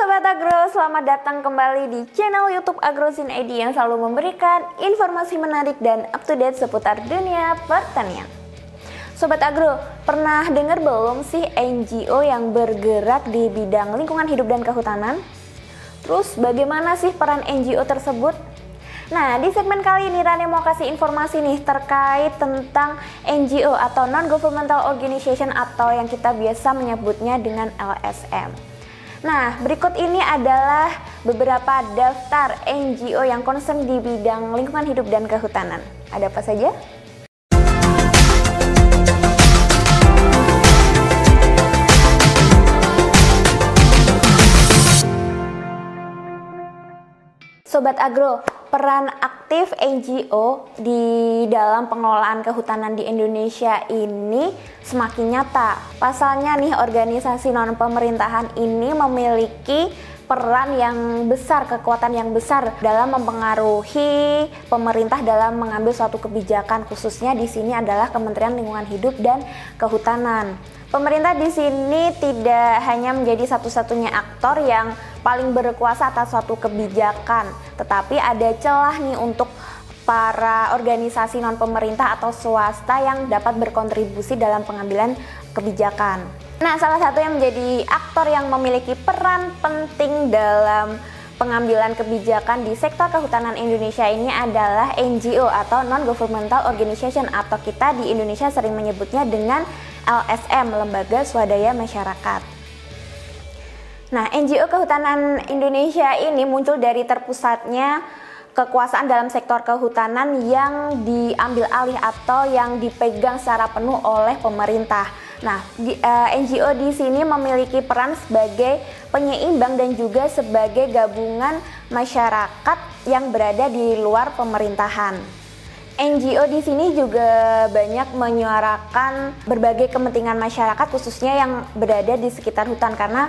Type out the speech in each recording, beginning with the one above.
Sobat Agro, selamat datang kembali di channel YouTube AgroZin ID yang selalu memberikan informasi menarik dan up-to-date seputar dunia pertanian. Sobat Agro, pernah dengar belum sih NGO yang bergerak di bidang lingkungan hidup dan kehutanan? Terus bagaimana sih peran NGO tersebut? Nah, di segmen kali ini Rane mau kasih informasi nih terkait tentang NGO atau Non-Governmental Organization atau yang kita biasa menyebutnya dengan LSM. Nah, berikut ini adalah beberapa daftar NGO yang concern di bidang lingkungan hidup dan kehutanan. Ada apa saja? Sobat Agro, peran aktif NGO di dalam pengelolaan kehutanan di Indonesia ini semakin nyata. Pasalnya nih, organisasi non-pemerintahan ini memiliki peran yang besar, kekuatan yang besar dalam mempengaruhi pemerintah dalam mengambil suatu kebijakan, khususnya di sini adalah Kementerian Lingkungan Hidup dan Kehutanan. Pemerintah di sini tidak hanya menjadi satu-satunya aktor yang paling berkuasa atas suatu kebijakan, tetapi ada celah nih untuk para organisasi non-pemerintah atau swasta yang dapat berkontribusi dalam pengambilan kebijakan. Nah, salah satu yang menjadi aktor yang memiliki peran penting dalam pengambilan kebijakan di sektor kehutanan Indonesia ini adalah NGO atau Non-Governmental Organization, atau kita di Indonesia sering menyebutnya dengan LSM, Lembaga Swadaya Masyarakat. Nah, NGO Kehutanan Indonesia ini muncul dari terpusatnya kekuasaan dalam sektor kehutanan yang diambil alih atau yang dipegang secara penuh oleh pemerintah. Nah, NGO di sini memiliki peran sebagai penyeimbang dan juga sebagai gabungan masyarakat yang berada di luar pemerintahan. NGO di sini juga banyak menyuarakan berbagai kepentingan masyarakat, khususnya yang berada di sekitar hutan, karena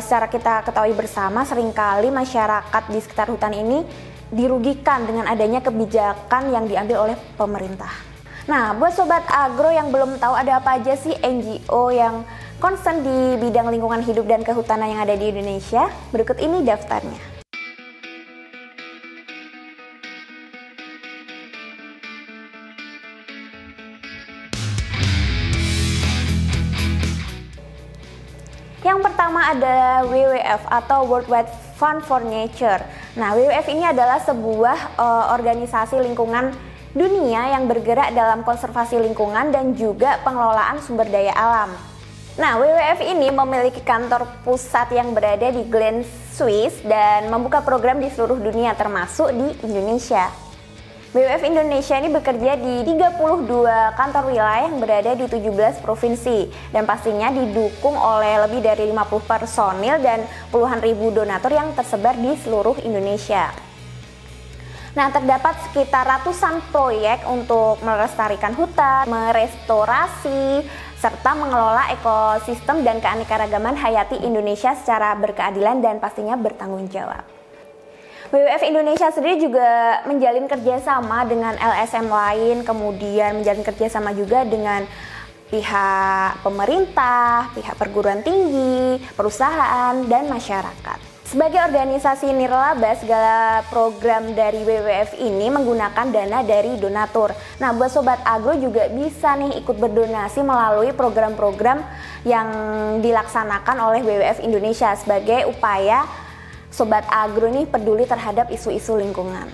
secara kita ketahui bersama seringkali masyarakat di sekitar hutan ini dirugikan dengan adanya kebijakan yang diambil oleh pemerintah. Nah, buat Sobat Agro yang belum tahu ada apa aja sih NGO yang concern di bidang lingkungan hidup dan kehutanan yang ada di Indonesia, berikut ini daftarnya. Yang pertama ada WWF atau World Wide Fund for Nature. Nah, WWF ini adalah sebuah organisasi lingkungan dunia yang bergerak dalam konservasi lingkungan dan juga pengelolaan sumber daya alam. Nah, WWF ini memiliki kantor pusat yang berada di Glen, Swiss dan membuka program di seluruh dunia termasuk di Indonesia. WWF Indonesia ini bekerja di 32 kantor wilayah yang berada di 17 provinsi dan pastinya didukung oleh lebih dari 50 personil dan puluhan ribu donatur yang tersebar di seluruh Indonesia. Nah, terdapat sekitar ratusan proyek untuk melestarikan hutan, merestorasi, serta mengelola ekosistem dan keanekaragaman hayati Indonesia secara berkeadilan dan pastinya bertanggung jawab. WWF Indonesia sendiri juga menjalin kerjasama dengan LSM lain, kemudian menjalin kerjasama juga dengan pihak pemerintah, pihak perguruan tinggi, perusahaan, dan masyarakat. Sebagai organisasi nirlaba, segala program dari WWF ini menggunakan dana dari donatur. Nah, buat Sobat Agro juga bisa nih ikut berdonasi melalui program-program yang dilaksanakan oleh WWF Indonesia sebagai upaya Sobat Agro nih peduli terhadap isu-isu lingkungan.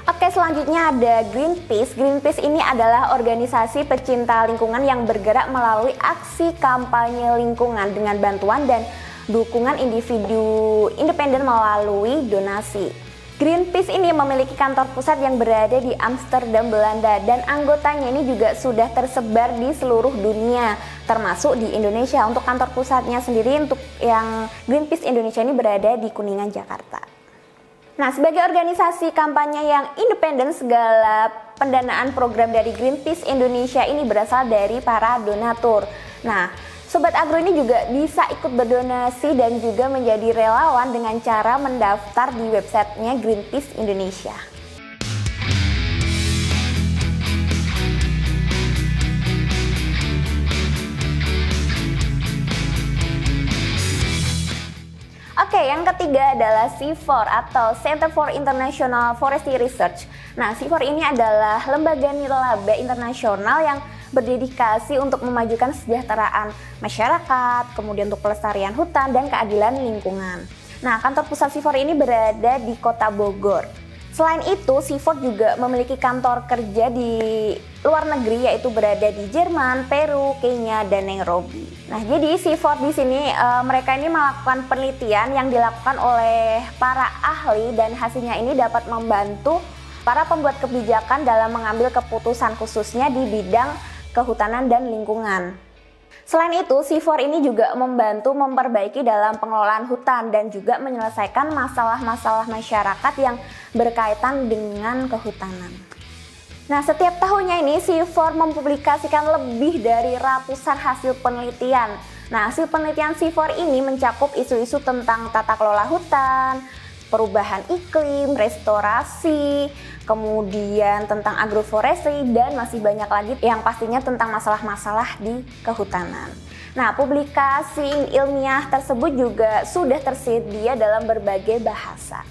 Oke, selanjutnya ada Greenpeace. Greenpeace ini adalah organisasi pecinta lingkungan yang bergerak melalui aksi kampanye lingkungan dengan bantuan dan dukungan individu independen melalui donasi. Greenpeace ini memiliki kantor pusat yang berada di Amsterdam, Belanda, dan anggotanya ini juga sudah tersebar di seluruh dunia, termasuk di Indonesia. Untuk kantor pusatnya sendiri, untuk yang Greenpeace Indonesia ini berada di Kuningan, Jakarta. Nah, sebagai organisasi kampanye yang independen, segala pendanaan program dari Greenpeace Indonesia ini berasal dari para donatur. Nah, Sobat Agro ini juga bisa ikut berdonasi dan juga menjadi relawan dengan cara mendaftar di websitenya Greenpeace Indonesia. Oke, yang ketiga adalah CIFOR atau Center for International Forestry Research. Nah, CIFOR ini adalah lembaga nirlaba internasional yang berdedikasi untuk memajukan kesejahteraan masyarakat, kemudian untuk pelestarian hutan dan keadilan lingkungan. Nah, kantor pusat CIFOR ini berada di Kota Bogor. Selain itu, CIFOR juga memiliki kantor kerja di luar negeri, yaitu berada di Jerman, Peru, Kenya, dan Nairobi. Nah, jadi CIFOR di sini mereka ini melakukan penelitian yang dilakukan oleh para ahli dan hasilnya ini dapat membantu para pembuat kebijakan dalam mengambil keputusan khususnya di bidang kehutanan dan lingkungan. Selain itu, CIFOR ini juga membantu memperbaiki dalam pengelolaan hutan dan juga menyelesaikan masalah-masalah masyarakat yang berkaitan dengan kehutanan. Nah, setiap tahunnya ini CIFOR mempublikasikan lebih dari ratusan hasil penelitian. Nah, hasil penelitian CIFOR ini mencakup isu-isu tentang tata kelola hutan, perubahan iklim, restorasi, kemudian tentang agroforestry, dan masih banyak lagi yang pastinya tentang masalah-masalah di kehutanan. Nah, publikasi ilmiah tersebut juga sudah tersedia dalam berbagai bahasa.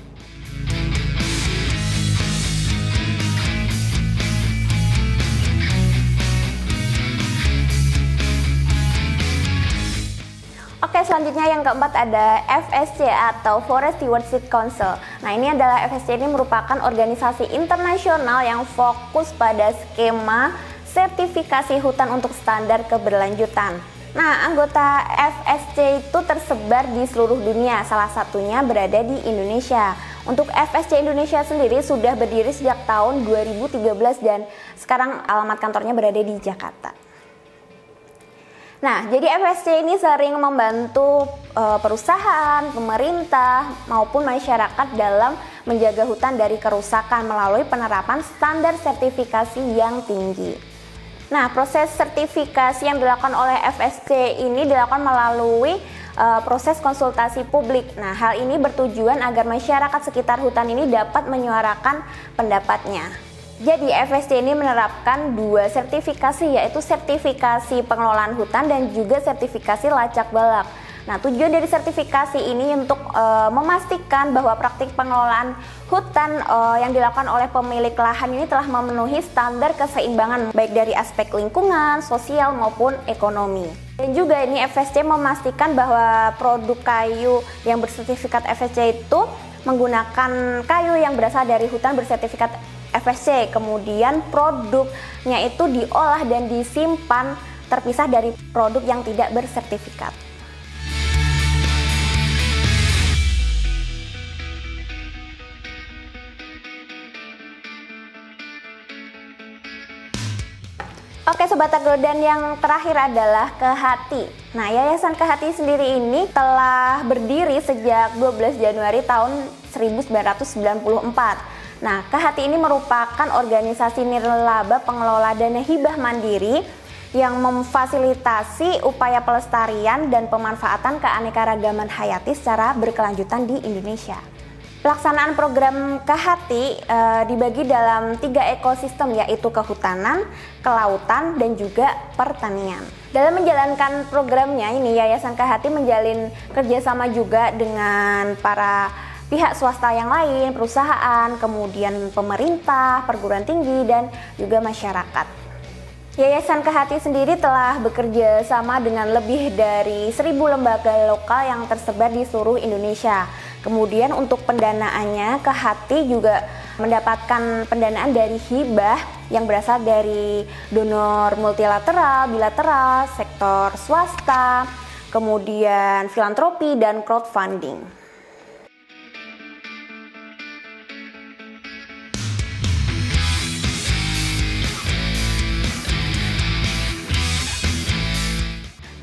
Oke, selanjutnya yang keempat ada FSC atau Forest Stewardship Council. Nah, ini adalah FSC ini merupakan organisasi internasional yang fokus pada skema sertifikasi hutan untuk standar keberlanjutan. Nah, anggota FSC itu tersebar di seluruh dunia, salah satunya berada di Indonesia. Untuk FSC Indonesia sendiri sudah berdiri sejak tahun 2013 dan sekarang alamat kantornya berada di Jakarta. Nah, jadi FSC ini sering membantu perusahaan, pemerintah, maupun masyarakat dalam menjaga hutan dari kerusakan melalui penerapan standar sertifikasi yang tinggi. Nah, proses sertifikasi yang dilakukan oleh FSC ini dilakukan melalui proses konsultasi publik. Nah, hal ini bertujuan agar masyarakat sekitar hutan ini dapat menyuarakan pendapatnya. Jadi FSC ini menerapkan dua sertifikasi, yaitu sertifikasi pengelolaan hutan dan juga sertifikasi lacak balak. Nah, tujuan dari sertifikasi ini untuk memastikan bahwa praktik pengelolaan hutan yang dilakukan oleh pemilik lahan ini telah memenuhi standar keseimbangan baik dari aspek lingkungan, sosial maupun ekonomi. Dan juga ini FSC memastikan bahwa produk kayu yang bersertifikat FSC itu menggunakan kayu yang berasal dari hutan bersertifikat FSC, kemudian produknya itu diolah dan disimpan terpisah dari produk yang tidak bersertifikat. Oke Sobat Agro, dan yang terakhir adalah KeHati. Nah, Yayasan KeHati sendiri ini telah berdiri sejak 12 Januari tahun 1994. Nah, KeHati ini merupakan organisasi nirlaba pengelola dana hibah mandiri yang memfasilitasi upaya pelestarian dan pemanfaatan keanekaragaman hayati secara berkelanjutan di Indonesia. Pelaksanaan program KeHati dibagi dalam 3 ekosistem, yaitu kehutanan, kelautan, dan juga pertanian. Dalam menjalankan programnya ini, Yayasan KeHati menjalin kerjasama juga dengan para pihak swasta yang lain, perusahaan, kemudian pemerintah, perguruan tinggi, dan juga masyarakat. Yayasan KeHati sendiri telah bekerja sama dengan lebih dari 1.000 lembaga lokal yang tersebar di seluruh Indonesia. Kemudian untuk pendanaannya, KeHati juga mendapatkan pendanaan dari hibah yang berasal dari donor multilateral, bilateral, sektor swasta, kemudian filantropi, dan crowdfunding.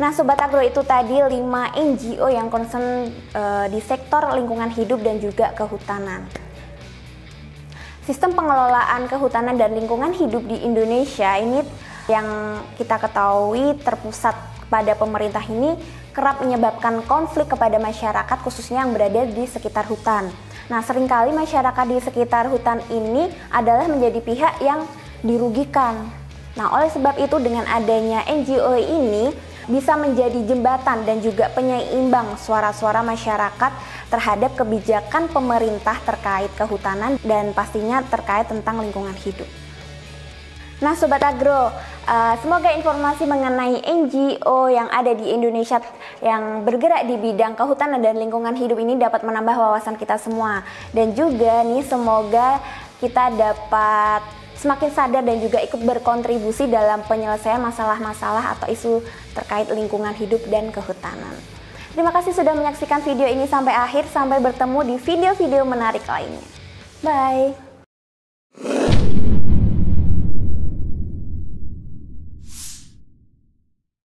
Nah Sobat Agro, itu tadi 5 NGO yang concern di sektor lingkungan hidup dan juga kehutanan. Sistem pengelolaan kehutanan dan lingkungan hidup di Indonesia ini yang kita ketahui terpusat pada pemerintah ini kerap menyebabkan konflik kepada masyarakat khususnya yang berada di sekitar hutan. Nah, seringkali masyarakat di sekitar hutan ini adalah menjadi pihak yang dirugikan. Nah, oleh sebab itu dengan adanya NGO ini bisa menjadi jembatan dan juga penyeimbang suara-suara masyarakat terhadap kebijakan pemerintah terkait kehutanan dan pastinya terkait tentang lingkungan hidup. Nah Sobat Agro, semoga informasi mengenai NGO yang ada di Indonesia yang bergerak di bidang kehutanan dan lingkungan hidup ini dapat menambah wawasan kita semua. Dan juga nih semoga kita dapat semakin sadar dan juga ikut berkontribusi dalam penyelesaian masalah-masalah atau isu terkait lingkungan hidup dan kehutanan. Terima kasih sudah menyaksikan video ini sampai akhir. Sampai bertemu di video-video menarik lainnya. Bye!